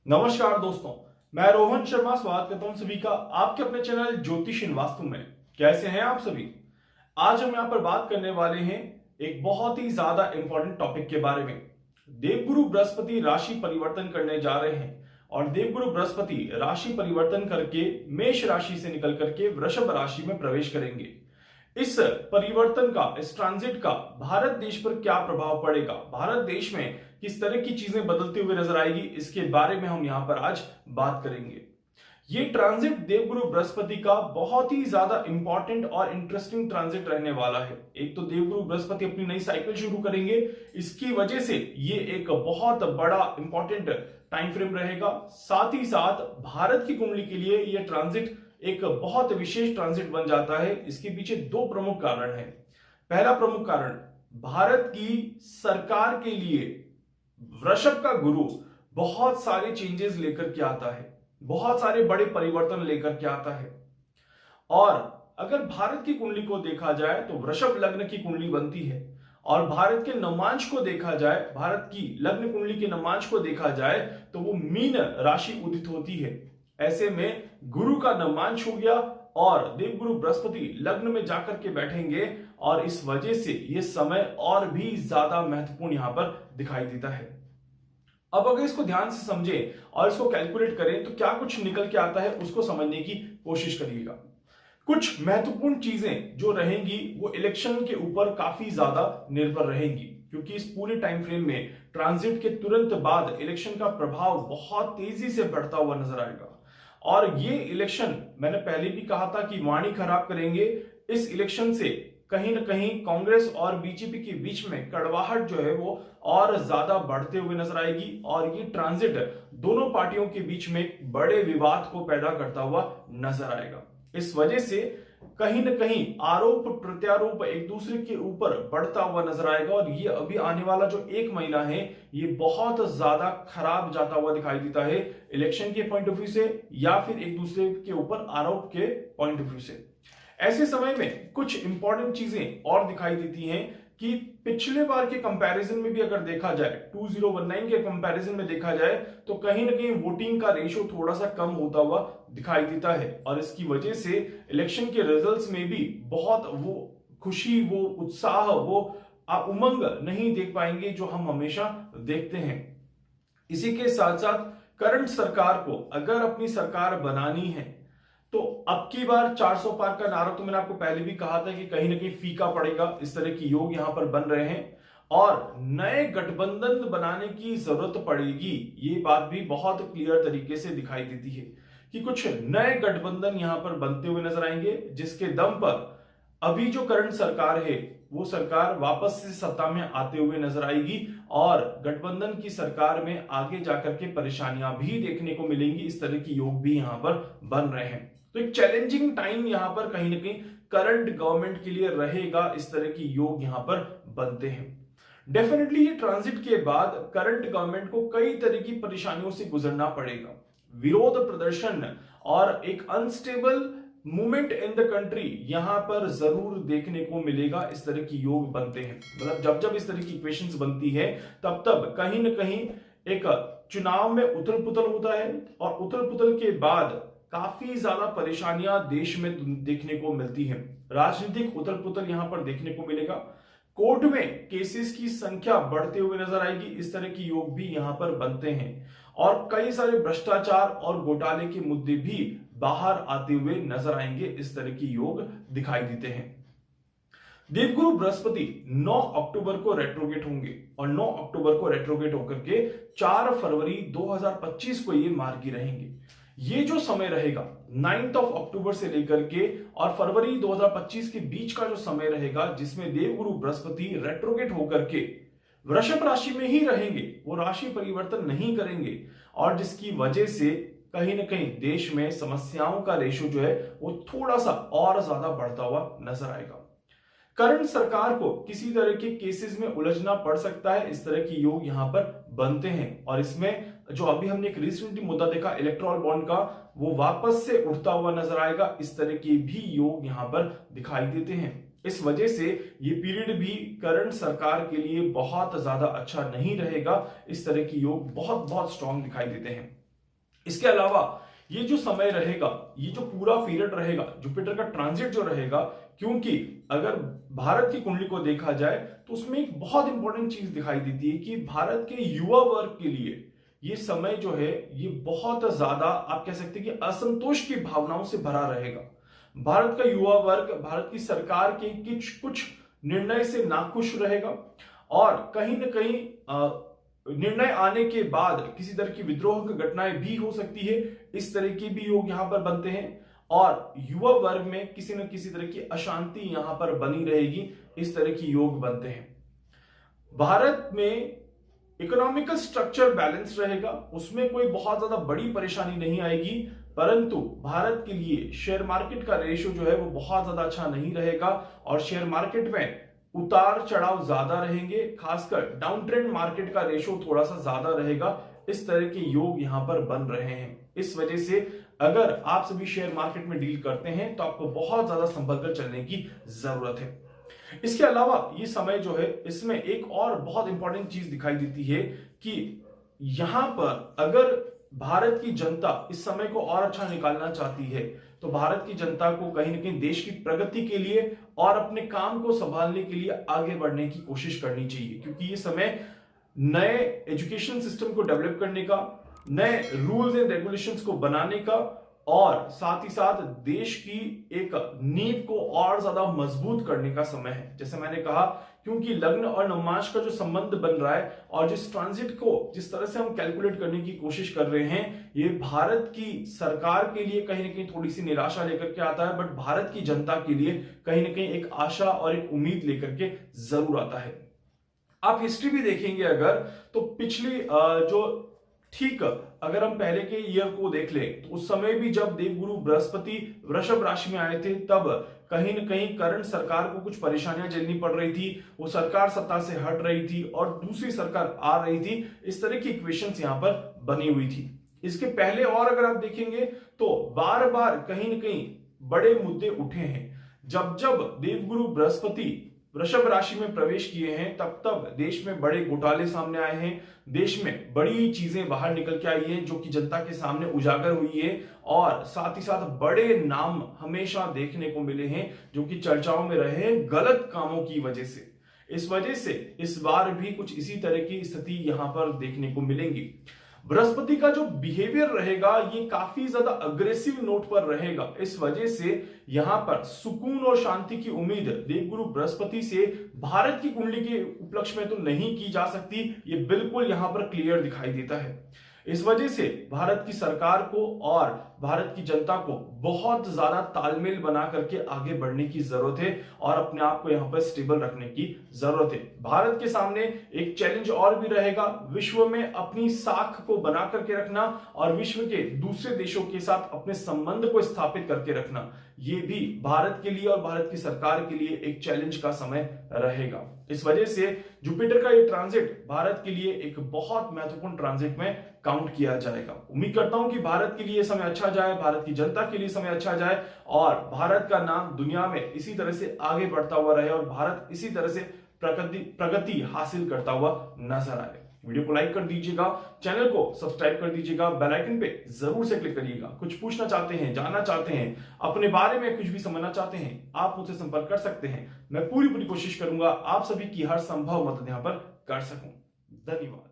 नमस्कार दोस्तों, मैं रोहन शर्मा स्वागत करता हूं सभी का आपके अपने चैनल ज्योतिष इन वास्तु में। कैसे हैं आप सभी? आज हम यहां पर बात करने वाले हैं एक बहुत ही ज्यादा इंपॉर्टेंट टॉपिक के बारे में। देवगुरु बृहस्पति राशि परिवर्तन करने जा रहे हैं और देवगुरु बृहस्पति राशि परिवर्तन करके मेष राशि से निकल करके वृषभ राशि में प्रवेश करेंगे। इस परिवर्तन का, इस ट्रांजिट का भारत देश पर क्या प्रभाव पड़ेगा, भारत देश में किस तरह की चीजें बदलती हुई नजर आएगी, इसके बारे में हम यहां पर आज बात करेंगे। ये ट्रांजिट देवगुरु बृहस्पति का बहुत ही ज्यादा इंपॉर्टेंट और इंटरेस्टिंग ट्रांजिट रहने वाला है। एक तो देवगुरु बृहस्पति अपनी नई साइकिल शुरू करेंगे, इसकी वजह से ये एक बहुत बड़ा इंपॉर्टेंट टाइम फ्रेम रहेगा। साथ ही साथ भारत की कुंडली के लिए यह ट्रांजिट एक बहुत विशेष ट्रांजिट बन जाता है। इसके पीछे दो प्रमुख कारण हैं। पहला प्रमुख कारण, भारत की सरकार के लिए वृषभ का गुरु बहुत सारे चेंजेस लेकर के आता है, बहुत सारे बड़े परिवर्तन लेकर के आता है। और अगर भारत की कुंडली को देखा जाए तो वृषभ लग्न की कुंडली बनती है, और भारत के नवांश को देखा जाए, भारत की लग्न कुंडली के नवांश को देखा जाए तो वो मीन राशि उदित होती है। ऐसे में गुरु का नवांश हो गया और देवगुरु बृहस्पति लग्न में जाकर के बैठेंगे, और इस वजह से यह समय और भी ज्यादा महत्वपूर्ण यहां पर दिखाई देता है। अब अगर इसको ध्यान से समझें और इसको कैलकुलेट करें तो क्या कुछ निकल के आता है, उसको समझने की कोशिश करिएगा। कुछ महत्वपूर्ण चीजें जो रहेंगी वो इलेक्शन के ऊपर काफी ज्यादा निर्भर रहेंगी, क्योंकि इस पूरे टाइम फ्रेम में ट्रांजिट के तुरंत बाद इलेक्शन का प्रभाव बहुत तेजी से बढ़ता हुआ नजर आएगा। और ये इलेक्शन, मैंने पहले भी कहा था कि वाणी खराब करेंगे। इस इलेक्शन से कहीं ना कहीं कांग्रेस और बीजेपी के बीच में कड़वाहट जो है वो और ज्यादा बढ़ते हुए नजर आएगी, और ये ट्रांजिट दोनों पार्टियों के बीच में बड़े विवाद को पैदा करता हुआ नजर आएगा। इस वजह से कहीं ना कहीं आरोप प्रत्यारोप एक दूसरे के ऊपर बढ़ता हुआ नजर आएगा, और ये अभी आने वाला जो एक महीना है ये बहुत ज्यादा खराब जाता हुआ दिखाई देता है, इलेक्शन के पॉइंट ऑफ व्यू से या फिर एक दूसरे के ऊपर आरोप के पॉइंट ऑफ व्यू से। ऐसे समय में कुछ इंपॉर्टेंट चीजें और दिखाई देती हैं कि पिछले बार के कंपैरिजन में भी अगर देखा जाए, 2019 के कंपैरिजन में देखा जाए तो कहीं ना कहीं वोटिंग का रेशो थोड़ा सा कम होता हुआ दिखाई देता है, और इसकी वजह से इलेक्शन के रिजल्ट्स में भी बहुत वो खुशी, वो उत्साह, वो उमंग नहीं देख पाएंगे जो हम हमेशा देखते हैं। इसी के साथ साथ करंट सरकार को अगर अपनी सरकार बनानी है तो अब की बार 400 पार का नारा तो मैंने आपको पहले भी कहा था कि कहीं ना कहीं फीका पड़ेगा। इस तरह की योग यहां पर बन रहे हैं और नए गठबंधन बनाने की जरूरत पड़ेगी। ये बात भी बहुत क्लियर तरीके से दिखाई देती है कि कुछ नए गठबंधन यहां पर बनते हुए नजर आएंगे, जिसके दम पर अभी जो करंट सरकार है वो सरकार वापस से सत्ता में आते हुए नजर आएगी, और गठबंधन की सरकार में आगे जाकर के परेशानियां भी देखने को मिलेंगी। इस तरह की योग भी यहां पर बन रहे हैं। तो एक चैलेंजिंग टाइम यहां पर कहीं ना कहीं करंट गवर्नमेंट के लिए रहेगा। इस तरह की योग यहां पर बनते हैं। डेफिनेटली ये ट्रांजिट के बाद करंट गवर्नमेंट को कई तरह की परेशानियों से गुजरना पड़ेगा। विरोध प्रदर्शन और एक unstable movement in the country यहां पर जरूर देखने को मिलेगा। इस तरह की योग बनते हैं, मतलब जब जब इस तरह की इक्वेशंस बनती है तब तब कहीं ना कहीं एक चुनाव में उथल पुथल होता है, और उथल पुथल के बाद काफी ज्यादा परेशानियां देश में देखने को मिलती हैं। राजनीतिक उथल पुथल यहां पर देखने को मिलेगा। कोर्ट में केसेस की संख्या बढ़ते हुए नजर आएगी। इस तरह की योग भी यहां पर बनते हैं, और कई सारे भ्रष्टाचार और घोटाले के मुद्दे भी बाहर आते हुए नजर आएंगे। इस तरह की योग दिखाई देते हैं। देवगुरु बृहस्पति 9 अक्टूबर को रेट्रोगेट होंगे, और 9 अक्टूबर को रेट्रोगेट होकर के 4 फरवरी 2025 को ये मार्गी रहेंगे। ये जो समय रहेगा 9 अक्टूबर से लेकर के और फरवरी 2025 के बीच का जो समय रहेगा, जिसमें देवगुरु बृहस्पति रेट्रोगेट होकर के वृषभ राशि में ही रहेंगे, वो राशि परिवर्तन नहीं करेंगे, और जिसकी वजह से कहीं ना कहीं देश में समस्याओं का रेशो जो है वो थोड़ा सा और ज्यादा बढ़ता हुआ नजर आएगा। करंट सरकार को किसी तरह के केसेस में उलझना पड़ सकता है। इस तरह की योग यहां पर बनते हैं, और इसमें जो अभी हमने एक रिसेंटली मुद्दा देखा इलेक्टोरल बॉन्ड का, वो वापस से उठता हुआ नजर आएगा। इस तरह के भी योग यहां पर दिखाई देते हैं। इस वजह से ये पीरियड भी करंट सरकार के लिए बहुत ज्यादा अच्छा नहीं रहेगा। इस तरह की योग बहुत बहुत स्ट्रांग दिखाई देते हैं। इसके अलावा ये जो समय रहेगा, ये जो पूरा पीरियड रहेगा, जुपिटर का ट्रांजिट जो रहेगा, क्योंकि अगर भारत की कुंडली को देखा जाए तो उसमें एक बहुत इंपॉर्टेंट चीज दिखाई देती है कि भारत के युवा वर्ग के लिए ये समय जो है ये बहुत ज्यादा, आप कह सकते हैं कि असंतोष की भावनाओं से भरा रहेगा। भारत का युवा वर्ग भारत की सरकार के कुछ निर्णय से नाखुश रहेगा और कहीं ना कहीं निर्णय आने के बाद किसी तरह की विद्रोह की घटनाएं भी हो सकती है। इस तरह के भी योग यहां पर बनते हैं और युवा वर्ग में किसी न किसी तरह की अशांति यहां पर बनी रहेगी। इस तरह की योग बनते हैं। भारत में इकोनॉमिकल स्ट्रक्चर बैलेंस रहेगा, उसमें कोई बहुत ज्यादा बड़ी परेशानी नहीं आएगी, परंतु भारत के लिए शेयर मार्केट का रेशो जो है वो बहुत ज्यादा अच्छा नहीं रहेगा और शेयर मार्केट में उतार चढ़ाव ज्यादा रहेंगे, खासकर डाउन ट्रेंड मार्केट का रेशो थोड़ा सा ज्यादा रहेगा। इस तरह के योग यहां पर बन रहे हैं। इस वजह से अगर आप सभी शेयर मार्केट में डील करते हैं तो आपको बहुत ज्यादा संभल कर चलने की जरूरत है। इसके अलावा ये समय जो है इसमें एक और बहुत इंपॉर्टेंट चीज दिखाई देती है कि यहां पर अगर भारत की जनता इस समय को और अच्छा निकालना चाहती है तो भारत की जनता को कहीं ना कहीं देश की प्रगति के लिए और अपने काम को संभालने के लिए आगे बढ़ने की कोशिश करनी चाहिए, क्योंकि ये समय नए एजुकेशन सिस्टम को डेवलप करने का, नए रूल्स एंड रेगुलेशंस को बनाने का और साथ ही साथ देश की एक नींव को और ज्यादा मजबूत करने का समय है। जैसे मैंने कहा, क्योंकि लग्न और नवमांश का जो संबंध बन रहा है और जिस ट्रांजिट को जिस तरह से हम कैलकुलेट करने की कोशिश कर रहे हैं, ये भारत की सरकार के लिए कहीं ना कहीं थोड़ी सी निराशा लेकर के आता है, बट भारत की जनता के लिए कहीं ना कहीं एक आशा और एक उम्मीद लेकर के जरूर आता है। आप हिस्ट्री भी देखेंगे अगर तो पिछली जो ठीक अगर हम पहले के ईयर को देख लें तो उस समय भी जब देवगुरु बृहस्पति वृषभ राशि में आए थे तब कहीं न कहीं करंट सरकार को कुछ परेशानियां झेलनी पड़ रही थी, वो सरकार सत्ता से हट रही थी और दूसरी सरकार आ रही थी। इस तरह की इक्वेशंस यहां पर बनी हुई थी। इसके पहले और अगर आप देखेंगे तो बार बार कहीं न कहीं बड़े मुद्दे उठे हैं। जब जब देवगुरु बृहस्पति वृषभ राशि में प्रवेश किए हैं तब तब देश में बड़े घोटाले सामने आए हैं, देश में बड़ी चीजें बाहर निकल के आई हैं जो कि जनता के सामने उजागर हुई है और साथ ही साथ बड़े नाम हमेशा देखने को मिले हैं जो कि चर्चाओं में रहे हैं गलत कामों की वजह से। इस वजह से इस बार भी कुछ इसी तरह की स्थिति यहां पर देखने को मिलेंगी। बृहस्पति का जो बिहेवियर रहेगा ये काफी ज्यादा अग्रेसिव नोट पर रहेगा। इस वजह से यहां पर सुकून और शांति की उम्मीद देवगुरु बृहस्पति से भारत की कुंडली के उपलक्ष्य में तो नहीं की जा सकती, ये बिल्कुल यहां पर क्लियर दिखाई देता है। इस वजह से भारत की सरकार को और भारत की जनता को बहुत ज्यादा तालमेल बना करके आगे बढ़ने की जरूरत है और अपने आप को यहां पर स्टेबल रखने की जरूरत है। भारत के सामने एक चैलेंज और भी रहेगा, विश्व में अपनी साख को बना करके रखना और विश्व के दूसरे देशों के साथ अपने संबंध को स्थापित करके रखना, ये भी भारत के लिए और भारत की सरकार के लिए एक चैलेंज का समय रहेगा। इस वजह से जुपिटर का ये ट्रांजिट भारत के लिए एक बहुत महत्वपूर्ण ट्रांजिट में काउंट किया जाएगा। उम्मीद करता हूं कि भारत के लिए समय अच्छा जाए, भारत की जनता के लिए समय अच्छा जाए और भारत का नाम दुनिया में इसी तरह से आगे बढ़ता हुआ रहे और भारत इसी तरह से प्रगति हासिल करता हुआ नजर आए। वीडियो को लाइक कर दीजिएगा, चैनल को सब्सक्राइब कर दीजिएगा, बेल आइकन पे जरूर से क्लिक करिएगा। कुछ पूछना चाहते हैं, जानना चाहते हैं, अपने बारे में कुछ भी समझना चाहते हैं, आप मुझसे संपर्क कर सकते हैं। मैं पूरी कोशिश करूंगा आप सभी की हर संभव मदद यहां पर कर सकूं। धन्यवाद।